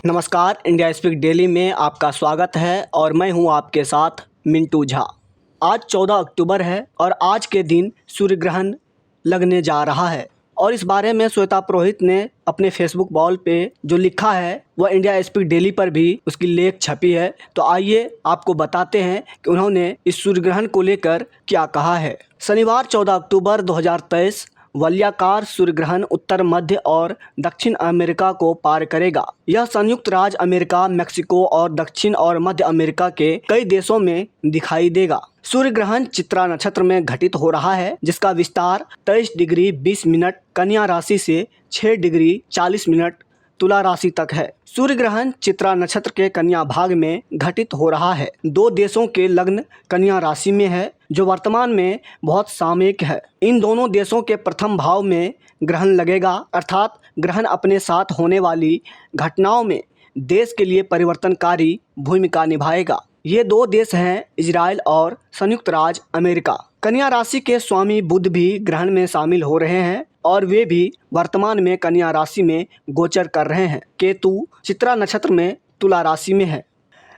नमस्कार, India speak daily में आपका स्वागत है और मैं हूं आपके साथ मिंटू झा। आज 14 अक्टूबर है और आज के दिन सूर्य ग्रहण लगने जा रहा है और इस बारे में श्वेता पुरोहित ने अपने फेसबुक वॉल पे जो लिखा है वह इंडिया स्पीक डेली पर भी उसकी लेख छपी है। तो आइए आपको बताते हैं कि उन्होंने इस सूर्य ग्रहण को लेकर क्या कहा है। शनिवार 14 अक्टूबर 2023 वलयाकार सूर्य ग्रहण उत्तर मध्य और दक्षिण अमेरिका को पार करेगा। यह संयुक्त राज्य अमेरिका, मेक्सिको और दक्षिण और मध्य अमेरिका के कई देशों में दिखाई देगा। सूर्य ग्रहण चित्रा नक्षत्र में घटित हो रहा है, जिसका विस्तार 23 डिग्री 20 मिनट कन्या राशि से 6 डिग्री 40 मिनट तुला राशि तक है। सूर्य ग्रहण चित्रा नक्षत्र के कन्या भाग में घटित हो रहा है। दो देशों के लग्न कन्या राशि में है, जो वर्तमान में बहुत सामयिक है। इन दोनों देशों के प्रथम भाव में ग्रहण लगेगा, अर्थात ग्रहण अपने साथ होने वाली घटनाओं में देश के लिए परिवर्तनकारी भूमिका निभाएगा। ये दो देश हैं इजराइल और संयुक्त राज्य अमेरिका। कन्या राशि के स्वामी बुध भी ग्रहण में शामिल हो रहे हैं और वे भी वर्तमान में कन्या राशि में गोचर कर रहे हैं। केतु चित्रा नक्षत्र में तुला राशि में है।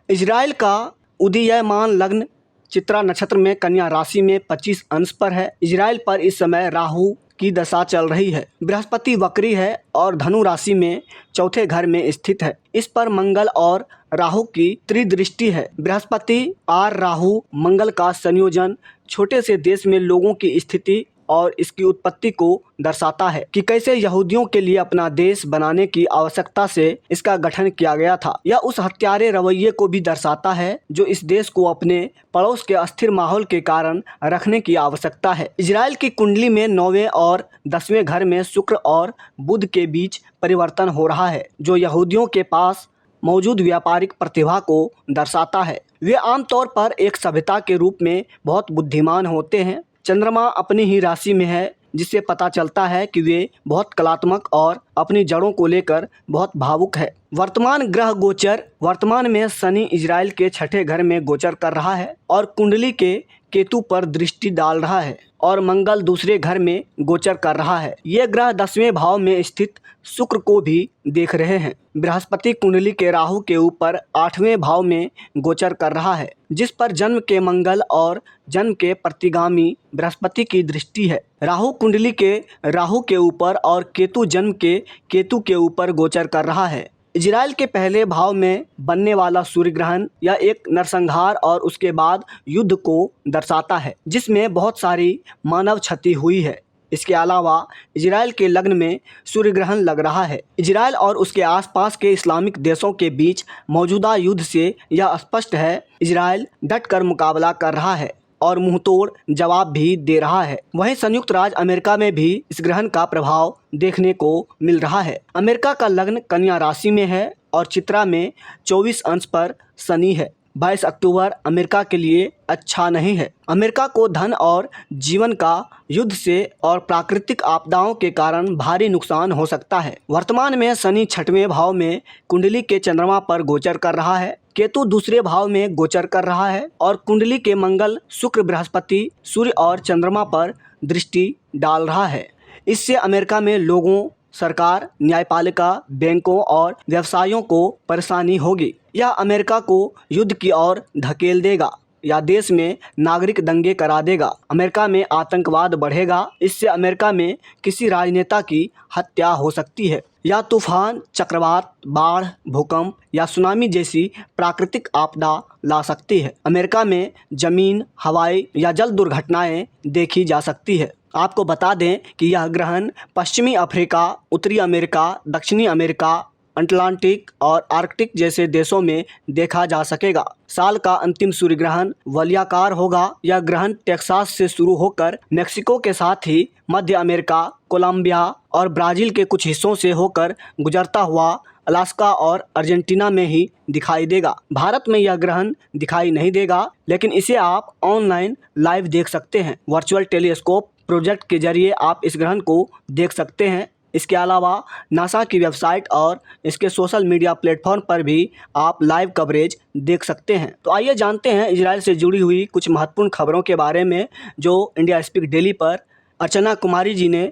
इजराइल का उदीयमान लग्न चित्रा नक्षत्र में कन्या राशि में 25 अंश पर है। इजराइल पर इस समय राहु की दशा चल रही है। बृहस्पति वक्री है और धनु राशि में चौथे घर में स्थित है। इस पर मंगल और राहु की त्रिदृष्टि है। बृहस्पति और राहु मंगल का संयोजन छोटे से देश में लोगों की स्थिति और इसकी उत्पत्ति को दर्शाता है कि कैसे यहूदियों के लिए अपना देश बनाने की आवश्यकता से इसका गठन किया गया था। यह उस हत्यारे रवैये को भी दर्शाता है जो इस देश को अपने पड़ोस के अस्थिर माहौल के कारण रखने की आवश्यकता है। इजराइल की कुंडली में 9वें और 10वें घर में शुक्र और बुध के बीच परिवर्तन हो रहा है, जो यहूदियों के पास मौजूद व्यापारिक प्रतिभा को दर्शाता है। वे आमतौर पर एक सभ्यता के रूप में बहुत बुद्धिमान होते हैं। चंद्रमा अपनी ही राशि में है, जिससे पता चलता है कि वे बहुत कलात्मक और अपनी जड़ों को लेकर बहुत भावुक है। वर्तमान ग्रह गोचर वर्तमान में शनि इजराइल के छठे घर में गोचर कर रहा है और कुंडली के केतु पर दृष्टि डाल रहा है और मंगल दूसरे घर में गोचर कर रहा है। ये ग्रह 10वें भाव में स्थित शुक्र को भी देख रहे हैं। बृहस्पति कुंडली के राहु के ऊपर 8वें भाव में गोचर कर रहा है, जिस पर जन्म के मंगल और जन्म के प्रतिगामी बृहस्पति की दृष्टि है। राहु कुंडली के राहु के ऊपर और केतु जन्म के केतु के ऊपर गोचर कर रहा है। इजराइल के पहले भाव में बनने वाला सूर्य ग्रहण यह एक नरसंहार और उसके बाद युद्ध को दर्शाता है, जिसमें बहुत सारी मानव क्षति हुई है। इसके अलावा इजराइल के लग्न में सूर्य ग्रहण लग रहा है। इजराइल और उसके आसपास के इस्लामिक देशों के बीच मौजूदा युद्ध से यह स्पष्ट है, इजराइल डटकर मुकाबला कर रहा है और मुंहतोड़ जवाब भी दे रहा है। वहीं संयुक्त राज्य अमेरिका में भी इस ग्रहण का प्रभाव देखने को मिल रहा है। अमेरिका का लग्न कन्या राशि में है और चित्रा में 24 अंश पर शनि है। 22 अक्टूबर अमेरिका के लिए अच्छा नहीं है। अमेरिका को धन और जीवन का युद्ध से और प्राकृतिक आपदाओं के कारण भारी नुकसान हो सकता है। वर्तमान में शनि 6वें भाव में कुंडली के चंद्रमा पर गोचर कर रहा है। केतु दूसरे भाव में गोचर कर रहा है और कुंडली के मंगल, शुक्र, बृहस्पति, सूर्य और चंद्रमा पर दृष्टि डाल रहा है। इससे अमेरिका में लोगों, सरकार, न्यायपालिका, बैंकों और व्यवसायों को परेशानी होगी। यह अमेरिका को युद्ध की ओर धकेल देगा या देश में नागरिक दंगे करा देगा। अमेरिका में आतंकवाद बढ़ेगा। इससे अमेरिका में किसी राजनेता की हत्या हो सकती है या तूफान, चक्रवात, बाढ़, भूकंप या सुनामी जैसी प्राकृतिक आपदा ला सकती है। अमेरिका में जमीन, हवाई या जल दुर्घटनाएं देखी जा सकती है। आपको बता दें कि यह ग्रहण पश्चिमी अफ्रीका, उत्तरी अमेरिका, दक्षिणी अमेरिका, अटलांटिक और आर्कटिक जैसे देशों में देखा जा सकेगा। साल का अंतिम सूर्य ग्रहण वलयाकार होगा। यह ग्रहण टेक्सास से शुरू होकर मेक्सिको के साथ ही मध्य अमेरिका, कोलंबिया और ब्राज़ील के कुछ हिस्सों से होकर गुजरता हुआ अलास्का और अर्जेंटीना में ही दिखाई देगा। भारत में यह ग्रहण दिखाई नहीं देगा, लेकिन इसे आप ऑनलाइन लाइव देख सकते हैं। वर्चुअल टेलीस्कोप प्रोजेक्ट के जरिए आप इस ग्रहण को देख सकते हैं। इसके अलावा नासा की वेबसाइट और इसके सोशल मीडिया प्लेटफॉर्म पर भी आप लाइव कवरेज देख सकते हैं। तो आइए जानते हैं इजराइल से जुड़ी हुई कुछ महत्वपूर्ण खबरों के बारे में जो इंडिया स्पीक डेली पर अर्चना कुमारी जी ने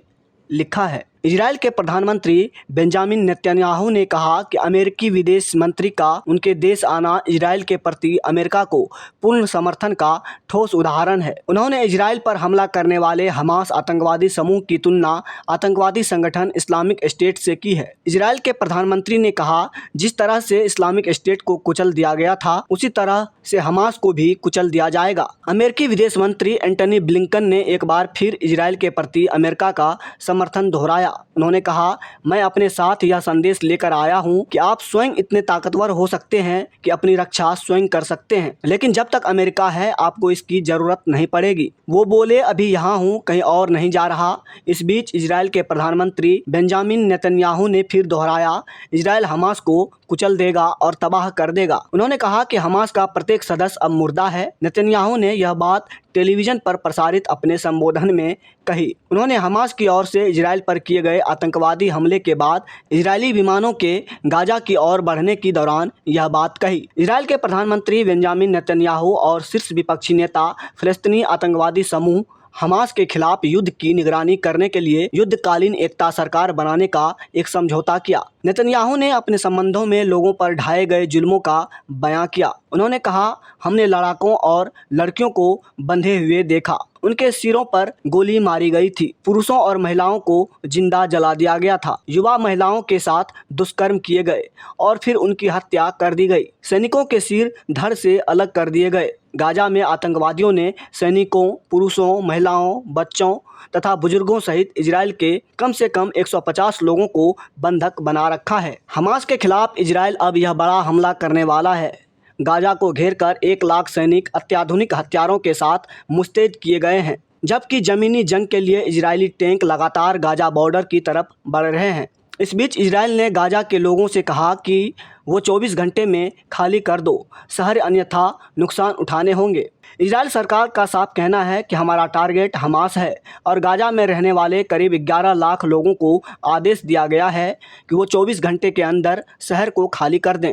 लिखा है। इजराइल के प्रधानमंत्री बेंजामिन नेतन्याहू ने कहा कि अमेरिकी विदेश मंत्री का उनके देश आना इजराइल के प्रति अमेरिका को पूर्ण समर्थन का ठोस उदाहरण है। उन्होंने इजराइल पर हमला करने वाले हमास आतंकवादी समूह की तुलना आतंकवादी संगठन इस्लामिक स्टेट से की है। इजराइल के प्रधानमंत्री ने कहा, जिस तरह से इस्लामिक स्टेट को कुचल दिया गया था उसी तरह से हमास को भी कुचल दिया जाएगा। अमेरिकी विदेश मंत्री एंटनी ब्लिंकन ने एक बार फिर इजराइल के प्रति अमेरिका का समर्थन दोहराया। उन्होंने कहा, मैं अपने साथ यह संदेश लेकर आया हूं कि आप स्वयं इतने ताकतवर हो सकते हैं कि अपनी रक्षा स्वयं कर सकते हैं, लेकिन जब तक अमेरिका है आपको इसकी जरूरत नहीं पड़ेगी। वो बोले, अभी यहाँ हूँ, कहीं और नहीं जा रहा। इस बीच इजराइल के प्रधानमंत्री बेंजामिन नेतन्याहू ने फिर दोहराया, इजराइल हमास को कुचल देगा और तबाह कर देगा। उन्होंने कहा कि हमास का प्रत्येक सदस्य अब मुर्दा है। नेतन्याहू ने यह बात टेलीविजन पर प्रसारित अपने संबोधन में कही। उन्होंने हमास की ओर से इजराइल पर किए गए आतंकवादी हमले के बाद इजरायली विमानों के गाजा की ओर बढ़ने की दौरान यह बात कही। इजराइल के प्रधानमंत्री बेंजामिन नेतन्याहू और शीर्ष विपक्षी नेता फिलिस्तीनी आतंकवादी समूह हमास के खिलाफ युद्ध की निगरानी करने के लिए युद्धकालीन एकता सरकार बनाने का एक समझौता किया। नेतन्याहू ने अपने संबंधों में लोगों पर ढाए गए जुल्मों का बयां किया। उन्होंने कहा, हमने लड़ाकों और लड़कियों को बंधे हुए देखा, उनके सिरों पर गोली मारी गई थी, पुरुषों और महिलाओं को जिंदा जला दिया गया था, युवा महिलाओं के साथ दुष्कर्म किए गए और फिर उनकी हत्या कर दी गई, सैनिकों के सिर धड़ से अलग कर दिए गए। गाजा में आतंकवादियों ने सैनिकों, पुरुषों, महिलाओं, बच्चों तथा बुजुर्गों सहित इजराइल के कम से कम 150 लोगों को बंधक बना रखा है। हमास के खिलाफ इजराइल अब यह बड़ा हमला करने वाला है। गाजा को घेरकर 1 लाख सैनिक अत्याधुनिक हथियारों के साथ मुस्तैद किए गए हैं, जबकि जमीनी जंग के लिए इजरायली टैंक लगातार गाजा बॉर्डर की तरफ बढ़ रहे हैं। इस बीच इजराइल ने गाजा के लोगों से कहा कि वो 24 घंटे में खाली कर दो, शहर अन्यथा नुकसान उठाने होंगे। इजराइल सरकार का साफ कहना है कि हमारा टारगेट हमास है और गाजा में रहने वाले करीब 11 लाख लोगों को आदेश दिया गया है कि वो 24 घंटे के अंदर शहर को खाली कर दें।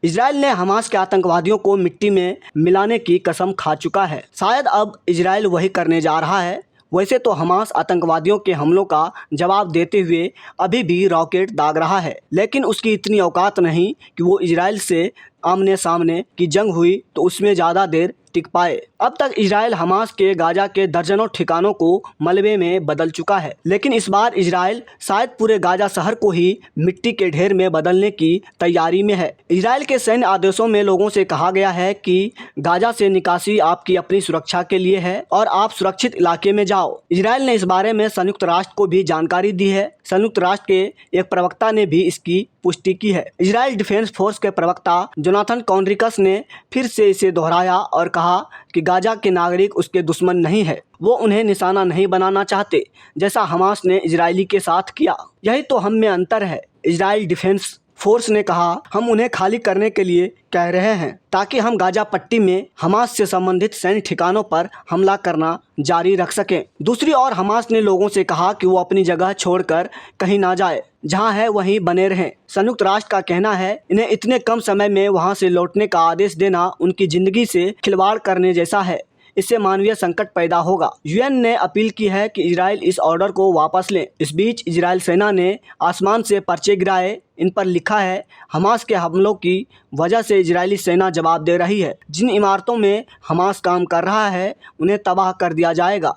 इजराइल ने हमास के आतंकवादियों को मिट्टी में मिलाने की कसम खा चुका है। शायद अब इजराइल वही करने जा रहा है। वैसे तो हमास आतंकवादियों के हमलों का जवाब देते हुए अभी भी रॉकेट दाग रहा है, लेकिन उसकी इतनी औकात नहीं कि वो इजराइल से आमने सामने की जंग हुई तो उसमें ज़्यादा देर टिक पाए। अब तक इजराइल हमास के गाजा के दर्जनों ठिकानों को मलबे में बदल चुका है, लेकिन इस बार इजराइल शायद पूरे गाजा शहर को ही मिट्टी के ढेर में बदलने की तैयारी में है। इजराइल के सैन्य आदेशों में लोगों से कहा गया है कि गाजा से निकासी आपकी अपनी सुरक्षा के लिए है और आप सुरक्षित इलाके में जाओ। इजराइल ने इस बारे में संयुक्त राष्ट्र को भी जानकारी दी है। संयुक्त राष्ट्र के एक प्रवक्ता ने भी इसकी पुष्टि की है। इजराइल डिफेंस फोर्स के प्रवक्ता जोनाथन कॉन्ड्रिकस ने फिर से इसे दोहराया और कहा कि गाजा के नागरिक उसके दुश्मन नहीं है, वो उन्हें निशाना नहीं बनाना चाहते, जैसा हमास ने इजरायली के साथ किया। यही तो हम में अंतर है। इजराइल डिफेंस फोर्स ने कहा, हम उन्हें खाली करने के लिए कह रहे हैं ताकि हम गाजा पट्टी में हमास से संबंधित सैन्य ठिकानों पर हमला करना जारी रख सकें। दूसरी ओर हमास ने लोगों से कहा कि वो अपनी जगह छोड़कर कहीं ना जाए, जहां है वहीं बने रहें। संयुक्त राष्ट्र का कहना है, इन्हें इतने कम समय में वहां से लौटने का आदेश देना उनकी जिंदगी से खिलवाड़ करने जैसा है। इससे मानवीय संकट पैदा होगा। यूएन ने अपील की है कि इजराइल इस ऑर्डर को वापस लें। इस बीच इजराइल सेना ने आसमान से पर्चे गिराए। इन पर लिखा है, हमास के हमलों की वजह से इजरायली सेना जवाब दे रही है। जिन इमारतों में हमास काम कर रहा है उन्हें तबाह कर दिया जाएगा।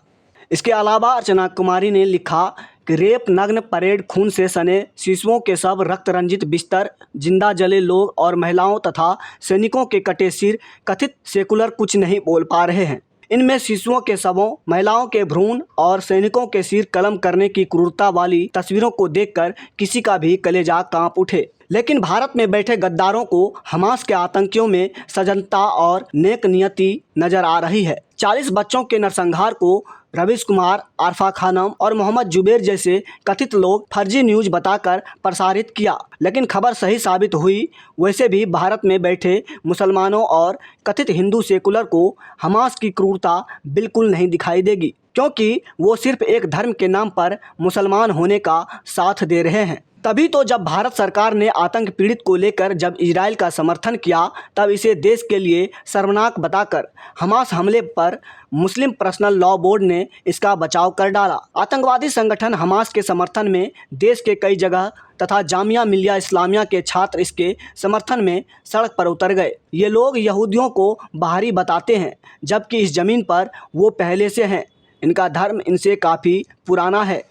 इसके अलावा अर्चना कुमारी ने लिखा कि रेप, नग्न परेड, खून से सने शिशुओं के शव, रक्त रंजित बिस्तर, जिंदा जले लोग और महिलाओं तथा सैनिकों के कटे सिर, कथित सेकुलर कुछ नहीं बोल पा रहे हैं। इनमें शिशुओं के शवों, महिलाओं के भ्रूण और सैनिकों के सिर कलम करने की क्रूरता वाली तस्वीरों को देखकर किसी का भी कलेजा कांप उठे। लेकिन भारत में बैठे गद्दारों को हमास के आतंकियों में सजनता और नेक नियति नजर आ रही है। 40 बच्चों के नरसंहार को रवीश कुमार, आरफा खानम और मोहम्मद जुबैर जैसे कथित लोग फर्जी न्यूज बताकर प्रसारित किया, लेकिन खबर सही साबित हुई। वैसे भी भारत में बैठे मुसलमानों और कथित हिंदू सेकुलर को हमास की क्रूरता बिल्कुल नहीं दिखाई देगी, क्योंकि वो सिर्फ एक धर्म के नाम पर मुसलमान होने का साथ दे रहे हैं। तभी तो जब भारत सरकार ने आतंक पीड़ित को लेकर जब इजराइल का समर्थन किया, तब इसे देश के लिए शर्मनाक बताकर हमास हमले पर मुस्लिम पर्सनल लॉ बोर्ड ने इसका बचाव कर डाला। आतंकवादी संगठन हमास के समर्थन में देश के कई जगह तथा जामिया मिलिया इस्लामिया के छात्र इसके समर्थन में सड़क पर उतर गए। ये लोग यहूदियों को बाहरी बताते हैं, जबकि इस ज़मीन पर वो पहले से हैं। इनका धर्म इनसे काफ़ी पुराना है,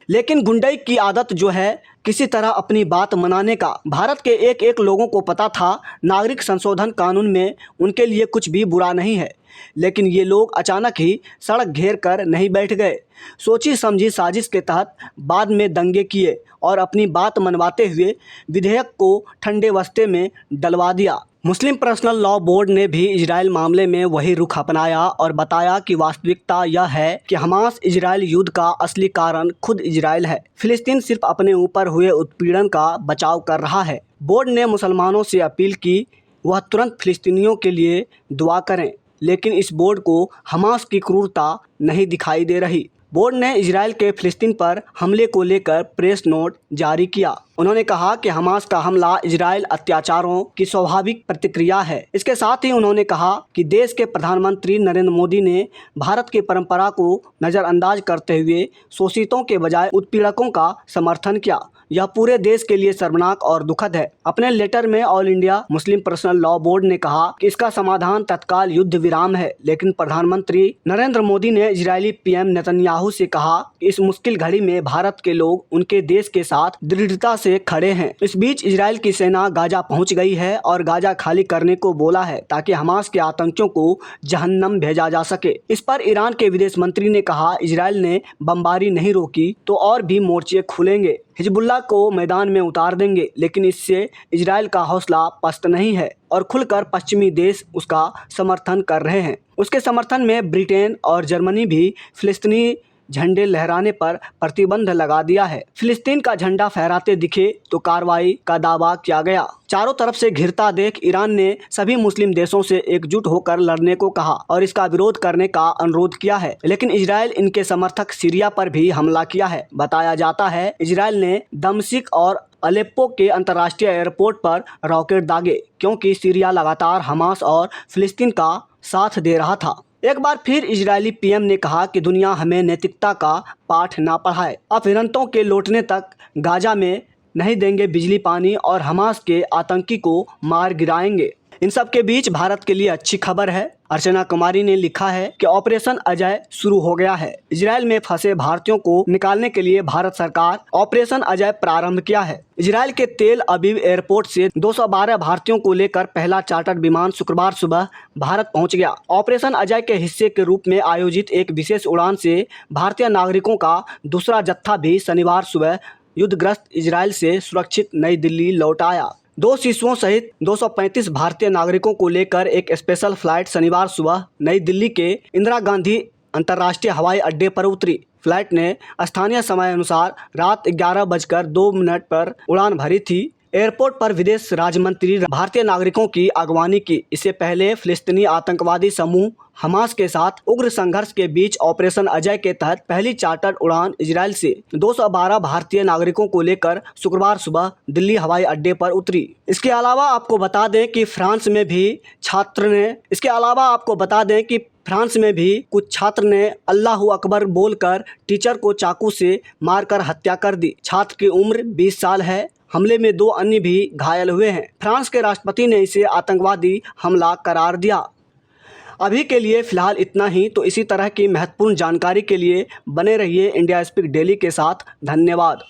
लेकिन गुंडई की आदत जो है किसी तरह अपनी बात मनाने का। भारत के एक एक लोगों को पता था नागरिक संशोधन कानून में उनके लिए कुछ भी बुरा नहीं है, लेकिन ये लोग अचानक ही सड़क घेर कर नहीं बैठ गए। सोची समझी साजिश के तहत बाद में दंगे किए और अपनी बात मनवाते हुए विधेयक को ठंडे वस्ते में डलवा दिया। मुस्लिम पर्सनल लॉ बोर्ड ने भी इजराइल मामले में वही रुख अपनाया और बताया कि वास्तविकता यह है कि हमास इजराइल युद्ध का असली कारण खुद इजराइल है। फिलिस्तीन सिर्फ अपने ऊपर हुए उत्पीड़न का बचाव कर रहा है। बोर्ड ने मुसलमानों से अपील की वह तुरंत फिलिस्तीनियों के लिए दुआ करें, लेकिन इस बोर्ड को हमास की क्रूरता नहीं दिखाई दे रही। बोर्ड ने इजराइल के फिलिस्तीन पर हमले को लेकर प्रेस नोट जारी किया। उन्होंने कहा कि हमास का हमला इजराइल अत्याचारों की स्वाभाविक प्रतिक्रिया है। इसके साथ ही उन्होंने कहा कि देश के प्रधानमंत्री नरेंद्र मोदी ने भारत की परंपरा को नज़रअंदाज करते हुए शोषितों के बजाय उत्पीड़कों का समर्थन किया। यह पूरे देश के लिए शर्मनाक और दुखद है। अपने लेटर में all India Muslim personal law board ने कहा कि इसका समाधान तत्काल युद्ध विराम है, लेकिन प्रधानमंत्री नरेंद्र मोदी ने इजरायली पीएम नेतन्याहू से कहा कि इस मुश्किल घड़ी में भारत के लोग उनके देश के साथ दृढ़ता से खड़े हैं। इस बीच इजराइल की सेना गाजा पहुंच गई है और गाजा खाली करने को बोला है ताकि हमास के आतंकियों को जहन्नम भेजा जा सके। इस पर ईरान के विदेश मंत्री ने कहा, इजराइल ने बमबारी नहीं रोकी तो और भी मोर्चे खुलेंगे, हिजबुल्लाह को मैदान में उतार देंगे, लेकिन इससे इजराइल का हौसला पस्त नहीं है और खुलकर पश्चिमी देश उसका समर्थन कर रहे हैं। उसके समर्थन में ब्रिटेन और जर्मनी भी फिलिस्तीनी झंडे लहराने पर प्रतिबंध लगा दिया है। फिलिस्तीन का झंडा फहराते दिखे तो कार्रवाई का दावा किया गया। चारों तरफ से घिरता देख ईरान ने सभी मुस्लिम देशों से एकजुट होकर लड़ने को कहा और इसका विरोध करने का अनुरोध किया है, लेकिन इजराइल इनके समर्थक सीरिया पर भी हमला किया है। बताया जाता है इजराइल ने दमिश्क और अलेप्पो के अंतर्राष्ट्रीय एयरपोर्ट पर रॉकेट दागे, क्योंकि सीरिया लगातार हमास और फिलिस्तीन का साथ दे रहा था। एक बार फिर इजरायली पीएम ने कहा कि दुनिया हमें नैतिकता का पाठ ना पढ़ाए। अपहृतों के लौटने तक गाजा में नहीं देंगे बिजली पानी और हमास के आतंकी को मार गिराएंगे। इन सब के बीच भारत के लिए अच्छी खबर है। अर्चना कुमारी ने लिखा है कि ऑपरेशन अजय शुरू हो गया है। इजराइल में फंसे भारतीयों को निकालने के लिए भारत सरकार ऑपरेशन अजय प्रारंभ किया है। इजराइल के तेल अवीव एयरपोर्ट से 212 भारतीयों को लेकर पहला चार्टर्ड विमान शुक्रवार सुबह भारत पहुंच गया। ऑपरेशन अजय के हिस्से के रूप में आयोजित एक विशेष उड़ान से भारतीय नागरिकों का दूसरा जत्था भी शनिवार सुबह युद्धग्रस्त इजराइल से सुरक्षित नई दिल्ली लौट आया। 2 शिशुओं सहित 235 भारतीय नागरिकों को लेकर एक स्पेशल फ्लाइट शनिवार सुबह नई दिल्ली के इंदिरा गांधी अंतर्राष्ट्रीय हवाई अड्डे पर उतरी। फ्लाइट ने स्थानीय समय अनुसार रात 11:02 पर उड़ान भरी थी। एयरपोर्ट पर विदेश राज्य मंत्री भारतीय नागरिकों की अगवानी की। इससे पहले फिलिस्तीनी आतंकवादी समूह हमास के साथ उग्र संघर्ष के बीच ऑपरेशन अजय के तहत पहली चार्टर्ड उड़ान इजराइल से 212 भारतीय नागरिकों को लेकर शुक्रवार सुबह दिल्ली हवाई अड्डे पर उतरी। इसके अलावा आपको बता दें कि फ्रांस में भी कुछ छात्र ने अल्लाहू अकबर बोलकर टीचर को चाकू से मारकर हत्या कर दी। छात्र की उम्र 20 साल है। हमले में 2 अन्य भी घायल हुए हैं। फ्रांस के राष्ट्रपति ने इसे आतंकवादी हमला करार दिया। अभी के लिए फ़िलहाल इतना ही। तो इसी तरह की महत्वपूर्ण जानकारी के लिए बने रहिए इंडिया स्पीक डेली के साथ। धन्यवाद।